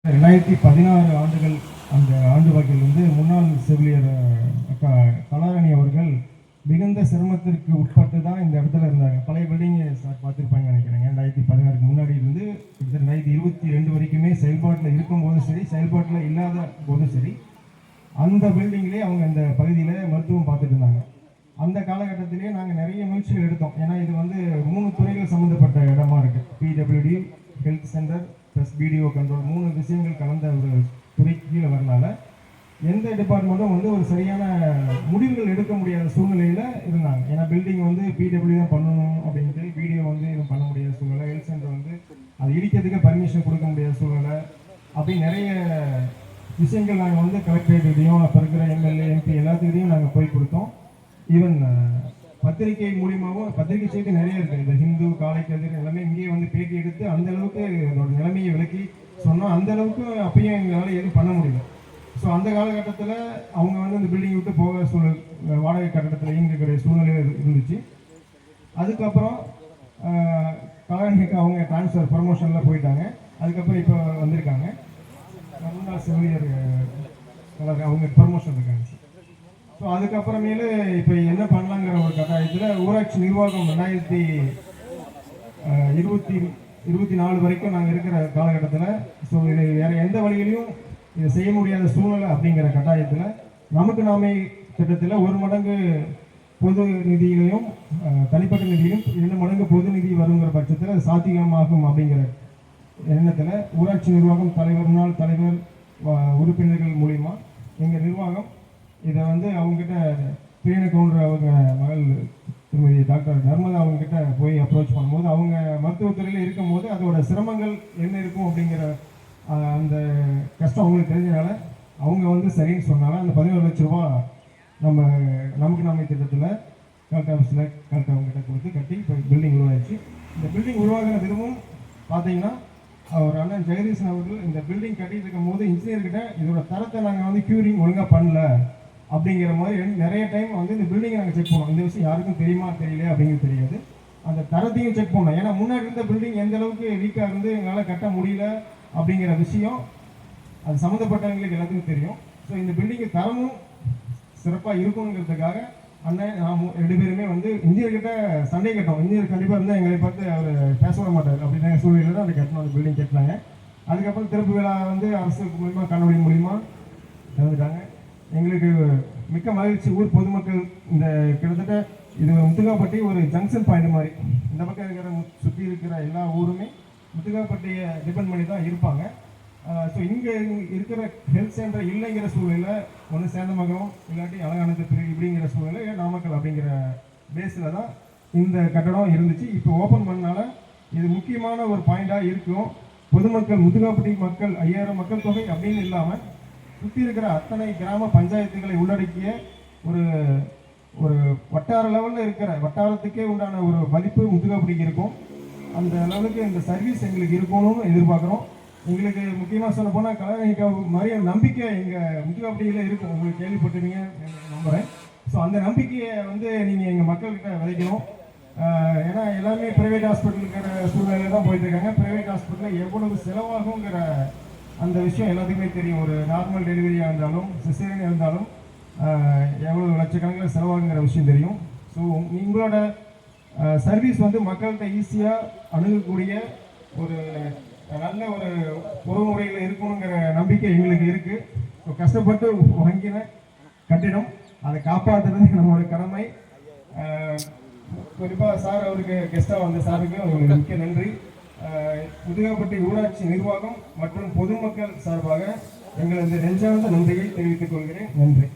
2016 ஆண்டுகள் அந்த ஆண்டு வகையில் முன்னாள் செவிலியர் கலாராணி அவர்கள் மிகுந்த சிரமத்திற்கு உட்பட்டு தான் இந்த இடத்துல இருந்தாங்க. பழைய பில்டிங் சார் பார்த்துருப்பாங்க நினைக்கிறேங்க. 2016க்கு முன்னாடி இருந்து 2022 வரைக்குமே செயல்பாட்டில் இருக்கும்போதும் சரி, செயல்பாட்டில் இல்லாத போதும் சரி, அந்த பில்டிங்லேயே அவங்க இந்த பகுதியில் மருத்துவம் பார்த்துட்டு இருந்தாங்க. அந்த காலகட்டத்திலேயே நாங்கள் நிறைய முயற்சிகள் எடுத்தோம். ஏன்னா இது 3 துறைகள் சம்மந்தப்பட்ட இடமா இருக்குது. PWD, health centre plus BDO control, 3 விஷயங்கள் கலந்த ஒரு துறை கீழே வரனால எந்த டிபார்ட்மெண்ட்டும் ஒரு சரியான முடிவுகள் எடுக்க முடியாத சூழ்நிலையில் இருந்தாங்க. ஏன்னா பில்டிங் பிடபிள்யூ தான் பண்ணணும் அப்படின்ட்டு, பிடிஓ எதுவும் பண்ண முடியாத சூழ்நிலை, ஹெல்த் சென்டர் அது இடிக்கிறதுக்கு பர்மிஷன் கொடுக்க முடியாத சூழ்நிலை, அப்படி நிறைய விஷயங்கள் நாங்கள் கலெக்டரேட்டையும் அப்போ இருக்கிற எம்எல்ஏ எம்பி எல்லாத்துக்கிட்டையும் நாங்கள் போய் கொடுத்தோம். ஈவன் பத்திரிகை மூலியமாகவும், பத்திரிகை செய்தி நிறைய இருக்குது. இந்த ஹிந்து, காலை கதிர் எல்லாமே இங்கேயே பேட்டி எடுத்து அந்த அளவுக்கு அதோட நிலைமையை விளக்கி சொன்னோம். அந்த அளவுக்கு அப்பயும் எங்களால் எதுவும் பண்ண முடியல. ஸோ அந்த காலகட்டத்தில் அவங்க அந்த பில்டிங் விட்டு போக வாடகை கட்டடத்தில் இயங்கிக்கிற சூழ்நிலை இருந்துச்சு. அதுக்கப்புறம் கலாநிதிக்கு அவங்க டிரான்ஸ்ஃபர் ப்ரமோஷனில் போயிட்டாங்க. அதுக்கப்புறம் இப்போ வந்திருக்காங்க முன்னாள் செவிலியர் அவங்க ப்ரமோஷன் இருக்காங்க. ஸோ அதுக்கப்புறமேலு இப்போ என்ன பண்ணலாங்கிற ஒரு கட்டாயத்தில் ஊராட்சி நிர்வாகம் 2024 வரைக்கும் நாங்கள் இருக்கிற காலகட்டத்தில் ஸோ இது வேறு எந்த வழியிலையும் இதை செய்ய முடியாத சூழ்நிலை அப்படிங்கிற கட்டாயத்தில் நமக்கு நாமே திட்டத்தில் 1 மடங்கு பொது நிதியிலையும் தனிப்பட்ட நிதியிலும் 2 மடங்கு பொது நிதி வருங்கிற பட்சத்தில் அது சாத்தியமாகும் அப்படிங்கிற எண்ணத்தில் ஊராட்சி நிர்வாகம் முன்னாள் தலைவர் உறுப்பினர்கள் மூலிமா எங்கள் நிர்வாகம் இதை அவங்ககிட்ட பிரியண கவுண்டர் அவங்க மகள் திருமதி டாக்டர் நர்மதா அவங்ககிட்ட போய் அப்ரோச் பண்ணும்போது, அவங்க மருத்துவத்துறையில் இருக்கும்போது அதோட சிரமங்கள் என்ன இருக்கும் அப்படிங்கிற அந்த கஷ்டம் அவங்களுக்கு தெரிஞ்சனால அவங்க சரின்னு சொன்னால அந்த 17 லட்ச ரூபா நமக்கு நாமே திட்டத்தில் கலெக்டர் ஆஃபீஸில் கலெக்டர் அவங்ககிட்ட கொடுத்து கட்டி இப்போ பில்டிங் உருவாயிடுச்சு. இந்த பில்டிங் உருவாகின விதமும் பார்த்தீங்கன்னா அவர் அண்ணன் ஜெகதீசன் அவர்கள் இந்த பில்டிங் கட்டிட்டு இருக்கும் போது இன்ஜினியர்கிட்ட இதோட தரத்தை நாங்கள் க்யூரிங் ஒழுங்காக பண்ணல அப்படிங்கிற மாதிரி நிறைய டைம் இந்த பில்டிங்கை நாங்கள் செக் பண்ணோம். இந்த விஷயம் யாருக்கும் தெரியுமா தெரியல அப்படிங்கிறது தெரியாது. அந்த தரத்தையும் செக் பண்ணோம். ஏன்னா முன்னாடி இருந்த பில்டிங் எந்த அளவுக்கு வீக்காக இருந்து எங்களால் கட்ட முடியல அப்படிங்கிற விஷயம் அது சம்மந்தப்பட்டவங்களுக்கு எல்லாத்துக்கும் தெரியும். ஸோ இந்த பில்டிங்கு தரமும் சிறப்பாக இருக்கணுங்கிறதுக்காக அண்ணன் நான் 2 பேருமே இன்ஜினியர்கிட்ட சண்டை கட்டோம். இன்ஜினியர் கண்டிப்பாக இருந்தால் எங்களை பார்த்து அவர் பேச விட மாட்டார் அப்படிங்கிற சூழ்நிலையில் தான் அதை கட்டணும். அந்த பில்டிங் கட்டினாங்க. அதுக்கப்புறம் திறப்பு விழா அரசு மூலிமா கண்ணொழி மூலிமா இறந்துட்டாங்க. எங்களுக்கு மிக்க மகிழ்ச்சி. ஊர் பொதுமக்கள் இந்த கிட்டத்தட்ட இது முத்துகாப்பட்டி ஒரு ஜங்ஷன் பாயிண்ட் மாதிரி, இந்த பக்கம் இருக்கிற சுற்றி இருக்கிற எல்லா ஊருமே முத்துகாப்பட்டியை டிபெண்ட் பண்ணி தான் இருப்பாங்க. ஸோ இங்கே இருக்கிற ஹெல்த் சென்டர் இல்லைங்கிற சூழ்நிலையில் ஒன்று சேந்தமங்கலம் இல்லாட்டி அலங்காநத்து இப்படிங்கிற சூழ்நிலை நாமக்கல் அப்படிங்கிற பேஸில் தான் இந்த கட்டடம் இருந்துச்சு. இப்போ ஓப்பன் பண்ணனால இது முக்கியமான ஒரு பாயிண்டாக இருக்கும். பொதுமக்கள் முத்துகாப்பட்டி மக்கள் 5000 மக்கள் தொகை அப்படின்னு இல்லாமல் சுற்றி இருக்கிற அத்தனை கிராம பஞ்சாயத்துகளை உள்ளடக்கிய ஒரு ஒரு வட்டார லெவலில் இருக்கிற வட்டாரத்துக்கே உண்டான ஒரு மதிப்பு முத்துகாப்பட்டிக்கு இருக்கும். அந்த லெவலுக்கு இந்த சர்வீஸ் எங்களுக்கு இருக்கணும்னு எதிர்பார்க்குறோம். எங்களுக்கு முக்கியமாக சொல்ல போனால் கலாநிதி மாதிரியே நம்பிக்கை எங்கள் முத்துகாப்பட்டியில் இருக்கும். உங்களுக்கு கேள்விப்பட்டிருப்பீங்க நம்புகிறேன். ஸோ அந்த நம்பிக்கையை நீங்கள் எங்கள் மக்கள்கிட்ட விதைக்கணும். ஏன்னா எல்லாமே ப்ரைவேட் ஹாஸ்பிட்டலுங்கிற சூழ்நிலையில் தான் போயிட்டுருக்காங்க. ப்ரைவேட் ஹாஸ்பிட்டலில் எவ்வளவு செலவாகுங்கிற அந்த விஷயம் எல்லாத்துக்குமே தெரியும். ஒரு நார்மல் டெலிவரியாக இருந்தாலும் சிசேரியன் இருந்தாலும் எவ்வளோ லட்சக்கணக்கில் செலவாகுங்கிற விஷயம் தெரியும். ஸோ உங்களோட சர்வீஸ் மக்கள்கிட்ட ஈஸியாக அணுகக்கூடிய ஒரு நல்ல ஒரு பொறுமுறையில் இருக்கணுங்கிற நம்பிக்கை எங்களுக்கு இருக்குது. ஸோ கஷ்டப்பட்டு வாங்கின கட்டிடம் அதை காப்பாற்றுறது நம்மளோட கடமை. குறிப்பாக சார் அவருக்கு கெஸ்டாக வந்த சாருக்கு அவங்களுக்கு மிக்க நன்றி. முத்துகாப்பட்டி ஊராட்சி நிர்வாகம் மற்றும் பொதுமக்கள் சார்பாக எங்களது நெஞ்சார்ந்த நன்றியை தெரிவித்துக் கொள்கிறேன். நன்றி.